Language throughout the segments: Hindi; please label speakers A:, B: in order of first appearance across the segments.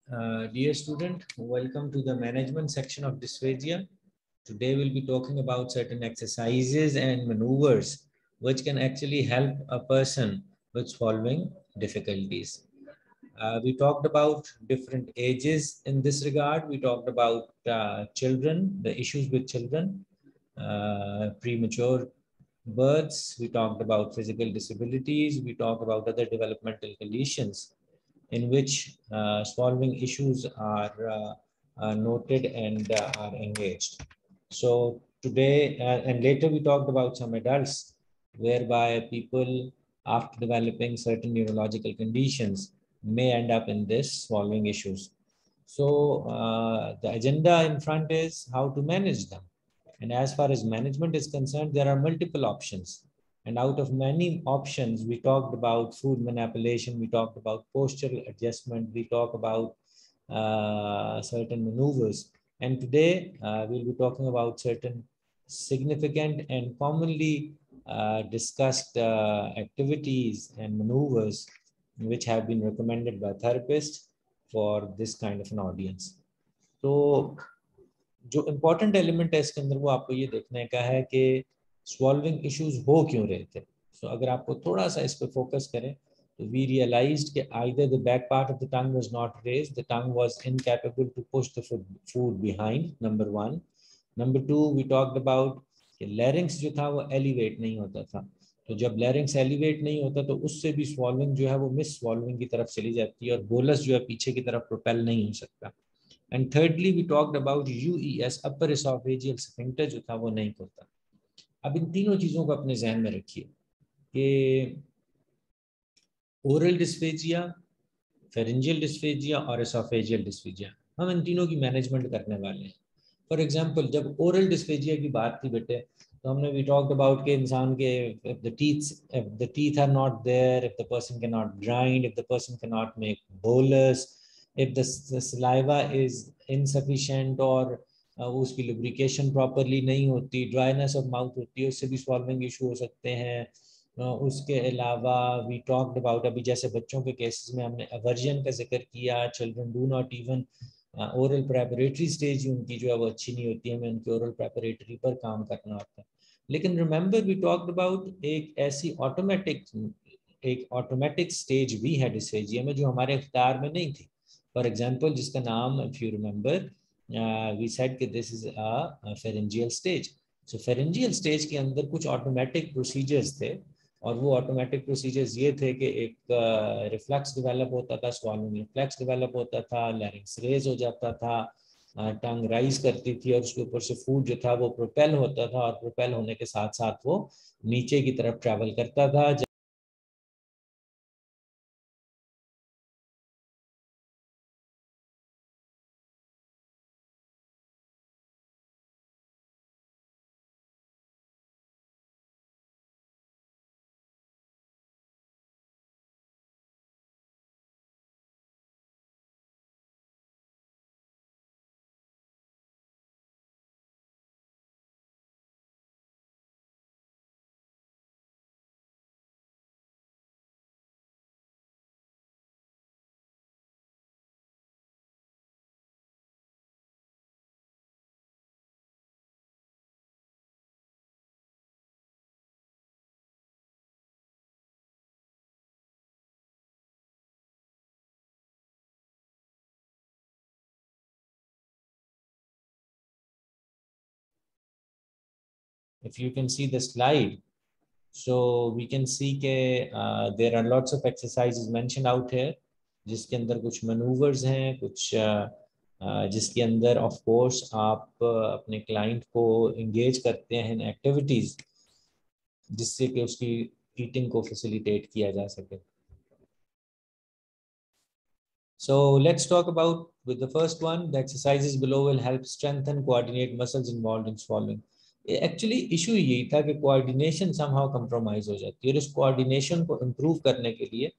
A: Dear student, welcome to the management section of dysphagia. Today we'll be talking about certain exercises and maneuvers which can actually help a person with solving difficulties. We talked about different ages in this regard. We talked about children, the issues with children, premature births. We talked about physical disabilities. We talked about other developmental conditions in which solving issues are noted and are engaged. So today and later we talked about some adults whereby people after developing certain neurological conditions may end up in this solving issues. So the agenda in front is how to manage them. And as far as management is concerned, there are multiple options. And out of many options, we talked about food manipulation, we talked about postural adjustment, we talked about certain maneuvers. And today, we'll be talking about certain significant and commonly discussed activities and maneuvers which have been recommended by therapists for this kind of an audience. तो जो इम्पोर्टेंट एलिमेंट है इसके अंदर वो आपको ये देखने का है कि सॉल्विंग इश्यूज हो क्यों रहे थे. सो अगर आपको थोड़ा सा इस पे फोकस करें तो वी रियलाइज्ड कि either the back part of the tongue was not raised, the tongue was incapable to push the food behind, number one. Number two, we talked about कि larynx जो था वो elevate नहीं होता था. तो जब larynx elevate नहीं होता तो उससे भी swallowing जो है वो मिस swallowing की तरफ चली जाती है और bolus जो है पीछे की तरफ propel नहीं हो सकता. And thirdly, we talked about UES, upper esophageal sphincter जो था वो नहीं खुलता. अब इन तीनों चीजों को अपने जहन में रखिए कि ओरल डिस्फेजिया, फेरेंजियल डिस्फेजिया और एसोफेजियल डिस्फेजिया, हम इन तीनों की मैनेजमेंट करने वाले हैं. फॉर एग्जांपल जब ओरल डिस्फेजिया की बात थी बेटे तो हमने वी टॉक्ड अबाउट के इंसान के if the teeth are not there, if the person cannot grind, if the person cannot make bolus, if the saliva is insufficient और उसकी lubrication properly नहीं होती, dryness of mouth होती है, उससे भी swallowing issue हो सकते हैं. उसके अलावा वी टॉक्ड अबाउट अभी जैसे बच्चों के केसेस में हमने अवर्जन का जिक्र किया. Children do not even oral preparatory stage उनकी जो है वो अच्छी नहीं होती है, हमें उनके ओरल प्रेपरेटरी पर काम करना होता है. लेकिन रिमेंबर वी टॉक्ड अबाउट एक ऑटोमेटिक स्टेज भी है डिस्फेजिया में जो हमारे इख्तियार में नहीं थी. फॉर एग्जांपल जिसका नाम if you remember we said कि this is a pharyngeal stage. So pharyngeal stage के अंदर कुछ ऑटोमेटिक प्रोसीजर्स थे और वो ऑटोमेटिक प्रोसीजर्स ये थे कि एक रिफ्लेक्स डेवलप होता था, स्वॉलिंग रिफ्लेक्स डेवलप होता था, लैरिंक्स रेज हो जाता था, टंग राइज करती थी और उसके ऊपर से फूड जो था वो प्रोपेल होता था और प्रोपेल होने के साथ साथ वो नीचे की तरफ ट्रैवल करता था. If you can see the slide, so we can see कि there are lots of exercises mentioned out here जिसके अंदर कुछ maneuvers हैं, कुछ जिसके अंदर of course आप अपने client को engage करते हैं in activities जिससे कि उसकी eating को facilitate किया जा सके. So let's talk about with the first one. The exercises below will help strengthen coordinate muscles involved in swallowing. Actually issue यही था कि कोऑर्डिनेशन समहाउ कंप्रोमाइज हो जाती है और इस कोऑर्डिनेशन को इम्प्रूव करने के लिए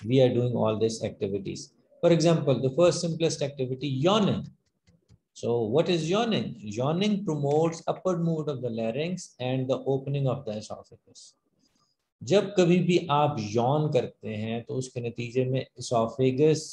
A: we are doing all this activities. For example the first simplest activity yawning. So what is yawning? Yawning promotes upward movement of the larynx and the opening of the esophagus. जब कभी भी आप yawn करते हैं तो उसके नतीजे में esophagus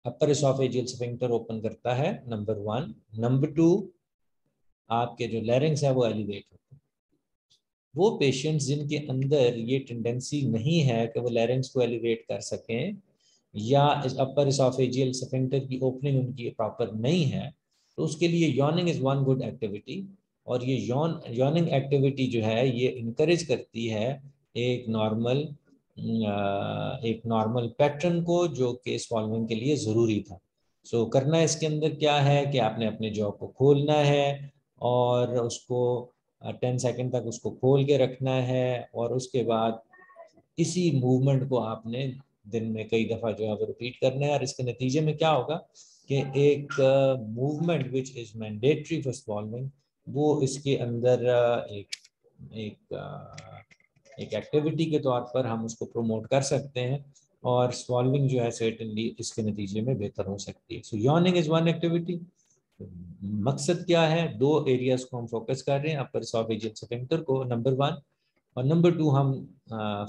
A: अपर एसोफेजियल स्फिंक्टर ओपन करता है, नंबर 1। नंबर 2, आपके जो लैरिंग्स है वो एलिवेट होते हैं। वो पेशेंट्स जिनके अंदर ये टेंडेंसी नहीं है कि वो लैरिंग्स को एलिवेट कर सकें, या अपर एसोफेजियल स्फिंक्टर की ओपनिंग उनकी प्रॉपर नहीं है, तो उसके लिए yawning is one good activity. और ये यॉनिंग एक्टिविटी जो है ये इनकरेज करती है एक नॉर्मल पैटर्न को, जो कि सॉल्विंग के लिए ज़रूरी था। सो करना इसके अंदर क्या है कि आपने अपने जॉ को खोलना है और उसको 10 सेकंड तक उसको खोल के रखना है, और उसके बाद इसी मूवमेंट को आपने दिन में कई दफ़ा जो है वो रिपीट करना है। और इसके नतीजे में क्या होगा कि एक movement which is mandatory for solving, वो इसके अंदर एक एक एक्टिविटी के तौर पर हम उसको प्रमोट कर सकते हैं, और सॉल्विंग जो है सर्टेनली इसके नतीजे में बेहतर हो सकती है। सो यॉर्निंग इज वन एक्टिविटी। मकसद क्या है, 2 एरियाज को हम फोकस कर रहे हैं, अपर एसोफेजियल स्फिंक्टर को नंबर 1, और नंबर 2 हम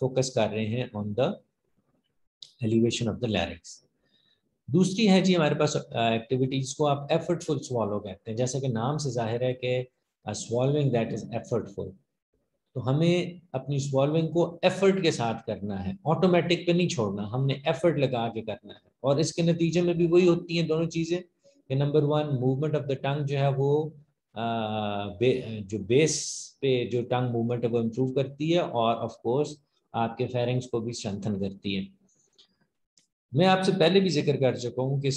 A: फोकस कर रहे हैं on the elevation of the larynx. दूसरी है जी हमारे पास एक्टिविटीज को आप एफर्टफुल स्वॉलो कहते हैं। जैसा कि नाम से जाहिर है कि स्वॉलोइंग दैट इज एफर्टफुल, तो हमें अपनी स्वॉलोइंग को एफर्ट के साथ करना है, ऑटोमेटिक पे नहीं छोड़ना, हमने एफर्ट लगा के करना है। और इसके नतीजे में भी वही होती हैं दोनों चीज़ें कि number 1, movement of the tongue जो है वो जो बेस पे जो टंग मूवमेंट है वो इम्प्रूव करती है, और ऑफ कोर्स आपके फेरिंग्स को भी स्ट्रेंथन करती है। मैं आपसे पहले भी जिक्र कर चुका हूँ कि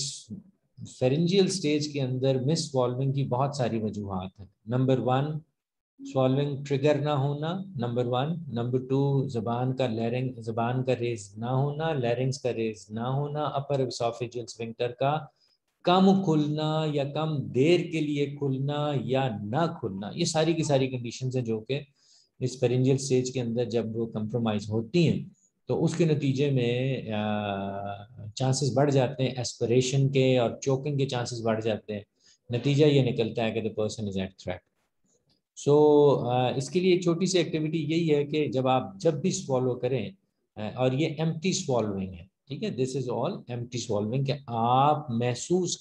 A: फेरेंजियल स्टेज के अंदर मिस स्वॉल्विंग की बहुत सारी वजूहात हैं। नंबर 1, स्वॉल्विंग ट्रिगर ना होना, नंबर 1। नंबर 2, जबान का रेज ना होना, लैरिंग्स का रेज ना होना, अपर एसोफेजियल स्फिंक्टर का कम खुलना या कम देर के लिए खुलना या ना खुलना, ये सारी की सारी कंडीशंस हैं जो कि इस फेरेंजियल स्टेज के अंदर जब वो कंप्रोमाइज होती हैं तो उसके नतीजे में चांसेस बढ़ जाते हैं एस्पिरेशन के, और चोकिंग के चांसेस बढ़ जाते हैं। नतीजा ये निकलता है कि the person is at threat. So इसके लिए एक छोटी सी एक्टिविटी यही है कि जब भी स्वॉलो करें, और ये एम्प्टी स्वॉलोइंग है, ठीक है, this is all empty swallowing, कि आप महसूस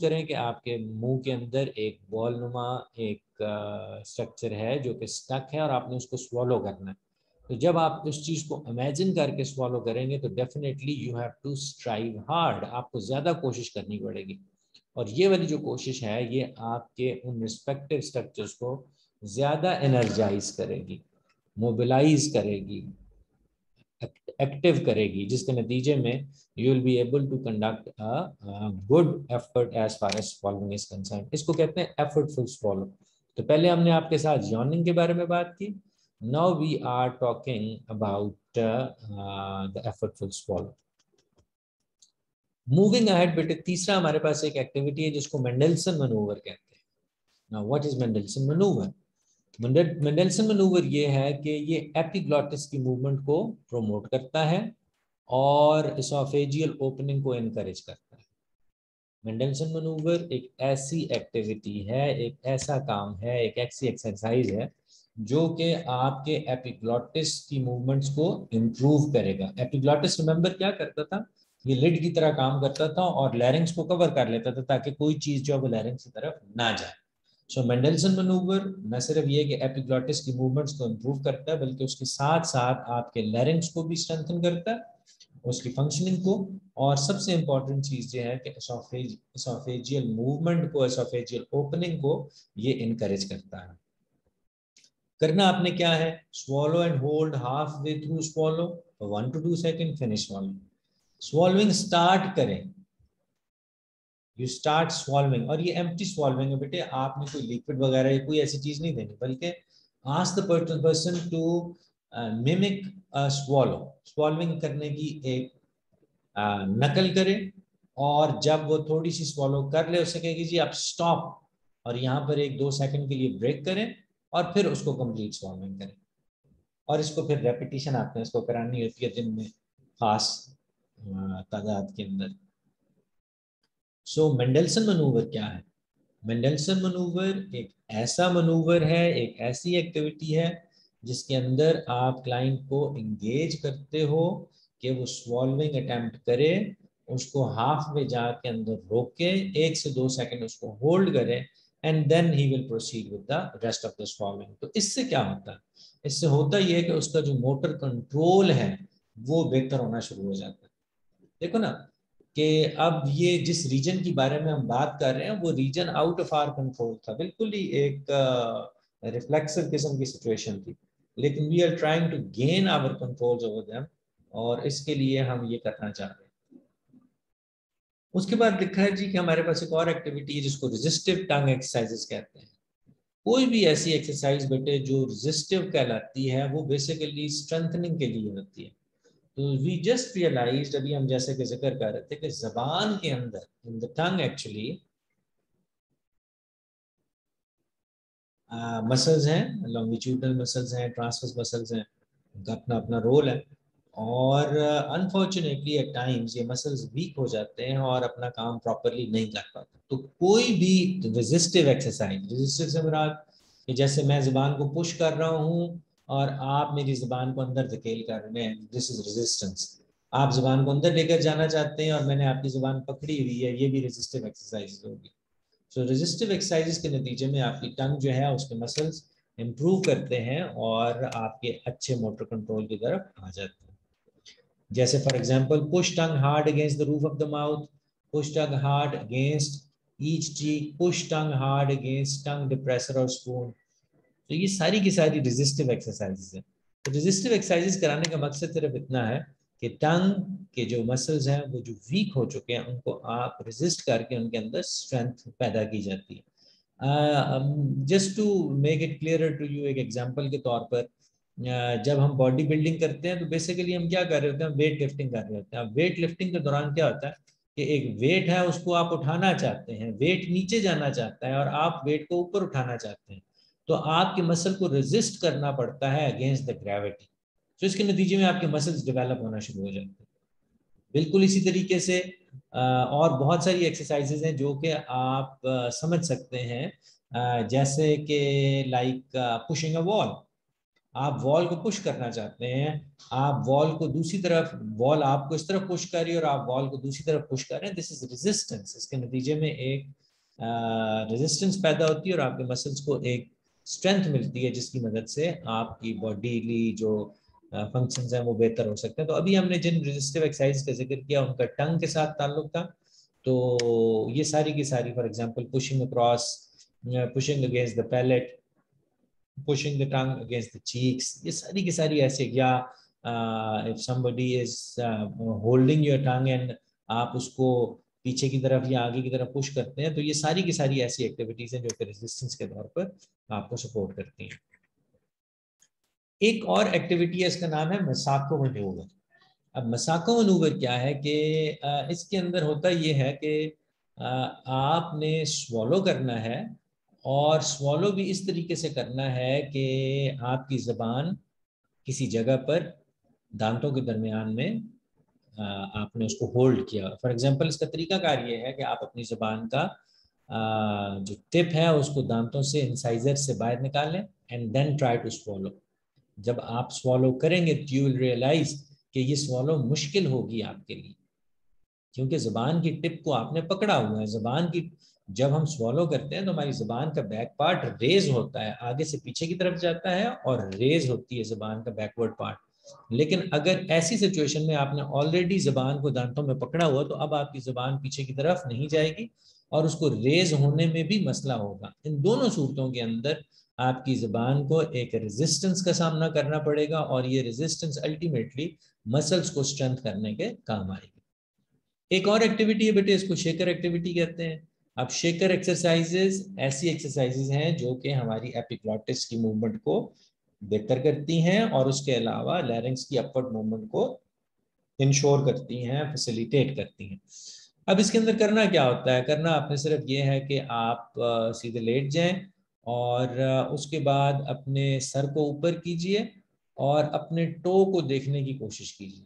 A: करें कि आपके मुंह के अंदर एक बॉल नुमा एक स्ट्रक्चर है जो कि स्टक है और आपने उसको स्वॉलो करना है। तो जब आप उस चीज़ को इमेजिन करके स्वॉलो करेंगे तो definitely you have to strive hard, आपको ज़्यादा कोशिश करनी पड़ेगी। और ये वाली जो कोशिश है ये आपके उन रिस्पेक्टिव स्ट्रक्चर्स को ज़्यादा एनर्जाइज करेगी, मोबिलाइज करेगी, एक्टिव करेगी, जिसके नतीजे में you will be able to conduct a good effort as far as swallowing is concern. इसको कहते हैं एफर्टफुल स्वॉलो। तो पहले हमने आपके साथ यॉर्निंग के बारे में बात की, now we are talking about the effortful swallow. Moving ahead बेटे, तीसरा हमारे पास एक एक्टिविटी है जिसको मेंडलसन मैनूवर कहते हैं। Now what is Mendelsohn manoeuvre? Mendelsohn manoeuvre ये है कि ये एपिग्लॉटिस की मूवमेंट को प्रोमोट करता है और एसोफेजियल ओपनिंग को एनकरेज करता है। मेंडलसन मैनूवर एक ऐसी एक्टिविटी है, एक ऐसा काम है, एक ऐसी एक्सरसाइज है जो कि आपके एपिग्लॉटिस की मूवमेंट्स को इम्प्रूव करेगा। एपिग्लॉटिस रिमेंबर क्या करता था, ये लिड की तरह काम करता था और लैरिंग्स को कवर कर लेता था ताकि कोई चीज जो है वो लैरिंग्स की तरफ ना जाए। सो मेंडलसन मैनूवर न सिर्फ ये कि एपिग्लॉटिस की मूवमेंट्स को इम्प्रूव करता है बल्कि उसके साथ साथ आपके लैरिंग्स को भी स्ट्रेंथन करता है, उसकी फंक्शनिंग को। और सबसे इंपॉर्टेंट चीज ये है कि एसोफेजियल मूवमेंट को, एसोफेजियल ओपनिंग को ये इनकरेज करता है। करना आपने क्या है, swallow and hold half way through swallow for 1 to 2 seconds, finish swallowing। swallowing start करें, यू स्टार्ट swallowing, और ये एम्प्टी swallowing है बेटे, आपने कोई लिक्विड वगैरह या कोई ऐसी चीज नहीं देनी, बल्कि ask the person to mimic swallow, swallowing करने की एक नकल करें, और जब वो थोड़ी सी swallow कर ले उसे कहेगी जी आप स्टॉप, और यहाँ पर 1-2 सेकंड के लिए ब्रेक करें और फिर उसको कंप्लीट swallowing करें। और इसको फिर रेपिटेशन आपने इसको करानी होती है दिन में खास तादाद के अंदर। सो मेंडलसन मैनूवर क्या है? मेंडलसन मैनूवर एक ऐसा मैनूवर है, एक ऐसी एक्टिविटी है जिसके अंदर आप क्लाइंट को एंगेज करते हो कि वो स्वॉल्विंग अटेम्प्ट करे, उसको हाफ में जाके अंदर रोक के 1 से 2 सेकंड उसको होल्ड करे and then he will proceed with the rest of the swallowing. तो इससे क्या होता है? इससे होता ये है कि उसका जो मोटर कंट्रोल है वो बेहतर होना शुरू हो जाता है। देखो ना कि अब ये जिस रीजन की बारे में हम बात कर रहे हैं वो reason out of our control था, बिल्कुल ही एक रिफ्लेक्सिव किस्म की सिचुएशन थी, लेकिन we are trying to gain our controls over them, और इसके लिए हम ये करना चाह रहे हैं। उसके बाद लिखा है जी कि हमारे पास एक और एक्टिविटी है जिसको रेजिस्टिव टंग एक्सरसाइजेस कहते हैं। कोई भी ऐसी एक्सरसाइज बेटे जो रेजिस्टिव कहलाती है वो बेसिकली स्ट्रेंथनिंग के लिए होती है। तो वी जस्ट रियलाइज्ड, अभी हम जैसे कि जिक्र कर रहे थे कि जबान के अंदर in the tongue actually muscles हैं, लॉन्गिट्यूडनल मसल्स हैं, ट्रांसवर्स मसल्स हैं, उनका अपना अपना रोल है, और अनफॉर्चुनेटली एट टाइम्स ये मसल्स वीक हो जाते हैं और अपना काम प्रॉपरली नहीं कर पाते। तो कोई भी रेजिस्टिव एक्सरसाइज, रेजिस्टिव से मुराद कि जैसे मैं जुबान को पुश कर रहा हूँ और आप मेरी जुबान को अंदर धकेल कर रहे हैं, दिस इज रेजिस्टेंस। आप जुबान को अंदर लेकर जाना चाहते हैं और मैंने आपकी जुबान पकड़ी हुई है, ये भी रेजिस्टिव एक्सरसाइज होगी। सो रेजिस्टिव एक्सरसाइजेस के नतीजे में आपकी टंग जो है उसके मसल्स इंप्रूव करते हैं और आपके अच्छे मोटर कंट्रोल की तरफ आ जाते हैं। जैसे for example push tongue hard against the roof of the mouth, push tongue hard against each cheek, push tongue hard against tongue depressor और स्पून। तो ये सारी की सारी रेजिस्टिव एक्सरसाइजेस हैं। तो रेजिस्टिव एक्सरसाइजेस कराने का मकसद सिर्फ इतना है कि टंग के जो मसल्स हैं वो जो वीक हो चुके हैं उनको आप रेजिस्ट करके उनके अंदर स्ट्रेंथ पैदा की जाती है। Just to make it clear to you, एक एग्जांपल के तौर पर जब हम बॉडी बिल्डिंग करते हैं तो बेसिकली हम क्या कर रहे होते हैं? वेट लिफ्टिंग कर रहे होते हैं। वेट लिफ्टिंग के दौरान क्या होता है कि एक वेट है उसको आप उठाना चाहते हैं, वेट नीचे जाना चाहता है और आप वेट को ऊपर उठाना चाहते हैं, तो आपके मसल को रेजिस्ट करना पड़ता है अगेंस्ट द ग्रेविटी। तो इसके नतीजे में आपके मसल्स डेवलप होना शुरू हो जाते हैं। बिल्कुल इसी तरीके से और बहुत सारी एक्सरसाइजेज हैं जो कि आप समझ सकते हैं, जैसे कि लाइक पुशिंग अ वॉल। आप वॉल को पुश करना चाहते हैं, आप वॉल को दूसरी तरफ, वॉल आपको इस तरफ पुश कर रही है और आप वॉल को दूसरी तरफ पुश कर रहे हैं, दिस इज रेजिस्टेंस। इसके नतीजे में एक रेजिस्टेंस पैदा होती है और आपके मसल्स को एक स्ट्रेंथ मिलती है जिसकी मदद से आपकी बॉडीली जो फंक्शंस हैं वो बेहतर हो सकते हैं। तो अभी हमने जिन रेजिस्टिव एक्सरसाइज का जिक्र किया उनका टंग के साथ ताल्लुक था। तो ये सारी की सारी for example pushing across, pushing against the palate, pushing the tongue against the cheeks, ये सारी की सारी ऐसे, या if somebody is holding your tongue and आप उसको पीछे की तरफ या आगे की तरफ पुश करते हैं, तो ये सारी की सारी ऐसी एक्टिविटीज हैं जो कि रेजिस्टेंस के तौर पर आपको सपोर्ट करती हैं। एक और एक्टिविटी है, इसका नाम है मसाको मैन्यूवर। अब मसाको मैन्यूवर क्या है कि इसके अंदर होता ये है कि आपने स्वॉलो करना है, और स्वॉलो भी इस तरीके से करना है कि आपकी ज़बान किसी जगह पर दांतों के दरमियान में आपने उसको होल्ड किया। फॉर एग्जांपल इसका तरीकाकार ये है कि आप अपनी ज़बान का जो टिप है उसको दांतों से, इंसाइजर से बाहर निकालें and then try to swallow. जब आप स्वॉलो करेंगे तो यू विल रियलाइज कि ये स्वॉलो मुश्किल होगी आपके लिए, क्योंकि ज़बान की टिप को आपने पकड़ा हुआ है। ज़बान की, जब हम स्वॉलो करते हैं तो हमारी ज़बान का बैक पार्ट रेज होता है, आगे से पीछे की तरफ जाता है और रेज होती है ज़बान का बैकवर्ड पार्ट। लेकिन अगर ऐसी सिचुएशन में आपने ऑलरेडी ज़बान को दांतों में पकड़ा हुआ, तो अब आपकी ज़बान पीछे की तरफ नहीं जाएगी और उसको रेज होने में भी मसला होगा। इन दोनों सूरतों के अंदर आपकी ज़बान को एक रेजिस्टेंस का सामना करना पड़ेगा और ये रेजिस्टेंस अल्टीमेटली मसल्स को स्ट्रेंथ करने के काम आएगी। एक और एक्टिविटी है बेटे, इसको शेकर एक्टिविटी कहते हैं। अब शेकर एक्सरसाइजेस ऐसी एक्सरसाइजेस हैं जो कि हमारी एपिग्लॉटिस की मूवमेंट को बेहतर करती हैं और उसके अलावा लैरिंक्स की अपवर्ड मूवमेंट को इंश्योर करती हैं, फैसिलिटेट करती हैं। अब इसके अंदर करना क्या होता है? करना आपने सिर्फ ये है कि आप सीधे लेट जाएं और उसके बाद अपने सर को ऊपर कीजिए और अपने टो को देखने की कोशिश कीजिए,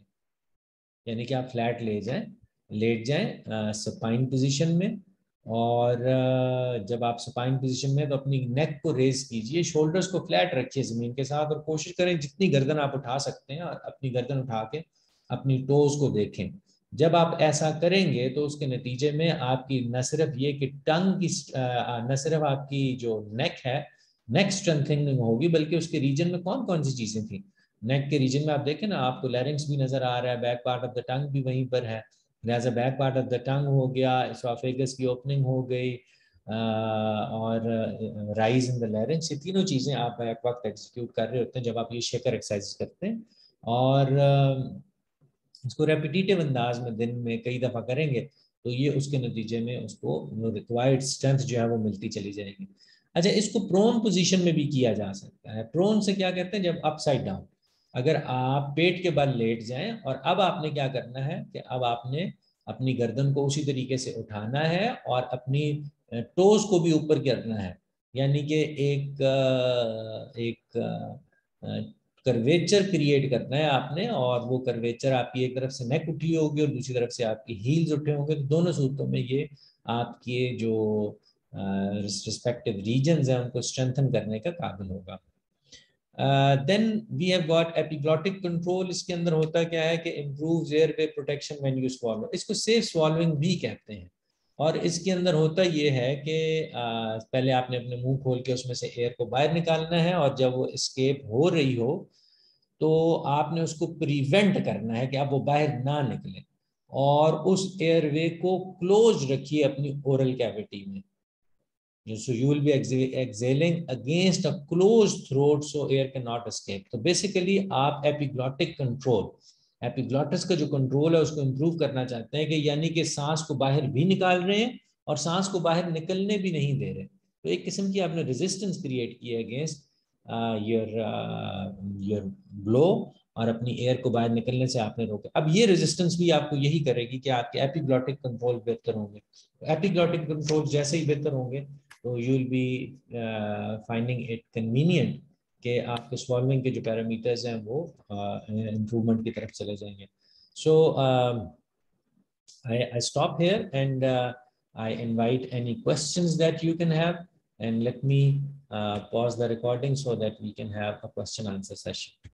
A: यानी कि आप फ्लैट ले जाएं, लेट जाएं सपाइन पोजीशन में, और जब आप सपाइन पोजीशन में तो अपनी नेक को रेज कीजिए, शोल्डर्स को फ्लैट रखिए ज़मीन के साथ और कोशिश करें जितनी गर्दन आप उठा सकते हैं और अपनी गर्दन उठा के अपनी टोज को देखें। जब आप ऐसा करेंगे तो उसके नतीजे में आपकी न सिर्फ ये कि टंग की न सिर्फ आपकी जो नेक है नेक स्ट्रेंथनिंग होगी, बल्कि उसके रीजन में कौन कौन सी चीजें थी। नेक के रीजन में आप देखें ना, आपको लैरिंक्स भी नजर आ रहा है, back part of the tongue भी वहीं पर है, लिहाजा back part of the tongue हो गया, एसोफेगस की ओपनिंग हो गई और राइज इन द लैरिंक्स। ये तीनों चीजें आप बैक वक्त एग्जीक्यूट कर रहे होते हैं जब आप ये शेकर एक्सरसाइज करते हैं। और इसको रेपिटेटिव अंदाज में दिन में कई दफा करेंगे तो ये उसके नतीजे में उसको रिक्वायर्ड स्ट्रेंथ जो है वो मिलती चली जाएगी। अच्छा, इसको प्रोन पोजीशन में भी किया जा सकता है। प्रोन से क्या कहते हैं, जब अपसाइड डाउन, अगर आप पेट के बल लेट जाएं और अब आपने क्या करना है कि अब आपने अपनी गर्दन को उसी तरीके से उठाना है और अपनी टोज को भी ऊपर करना है, यानी कि एक कर्वेचर क्रिएट करना है आपने, और वो कर्वेचर आपकी एक तरफ से नेक उठी होगी और दूसरी तरफ से आपकी हील्स उठे होंगे, तो दोनों सूरतों में ये आपके जो रिस्पेक्टिव रीजन्स हैं उनको स्ट्रेंथन करने का काबिल होगा। Then we have got epiglottic control. इसके अंदर होता क्या है कि improves airway protection when you swallow, इसको सेफ स्वॉलोइंग भी कहते हैं। और इसके अंदर होता ये है कि पहले आपने अपने मुंह खोल के उसमें से एयर को बाहर निकालना है, और जब वो एस्केप हो रही हो तो आपने उसको प्रिवेंट करना है कि अब वो बाहर ना निकले, और उस एयरवे को क्लोज रखिए अपनी ओरल कैविटी में। So you will be exhaling against a closed throat so air cannot escape. तो बेसिकली आप एपिग्लॉटिक कंट्रोल, एपिग्लॉटिस का जो कंट्रोल है उसको इम्प्रूव करना चाहते हैं, कि यानी कि सांस को बाहर भी निकाल रहे हैं और सांस को बाहर निकलने भी नहीं दे रहे। तो एक किस्म की आपने रेजिस्टेंस क्रिएट की है अगेंस्ट योर ब्लो, और अपनी एयर को बाहर निकलने से आपने रोके। अब ये रेजिस्टेंस भी आपको यही करेगी कि आपके एपिग्लॉटिक कंट्रोल बेहतर होंगे। एपिग्लॉटिक कंट्रोल जैसे ही बेहतर होंगे तो you will be finding it convenient कि आपके स्वॉल्विंग के जो पैरामीटर्स हैं वो इम्प्रूवमेंट की तरफ चले जाएंगे। सो I stop here and I invite any questions that you can have, and let me pause the recording so that we can have a question answer session.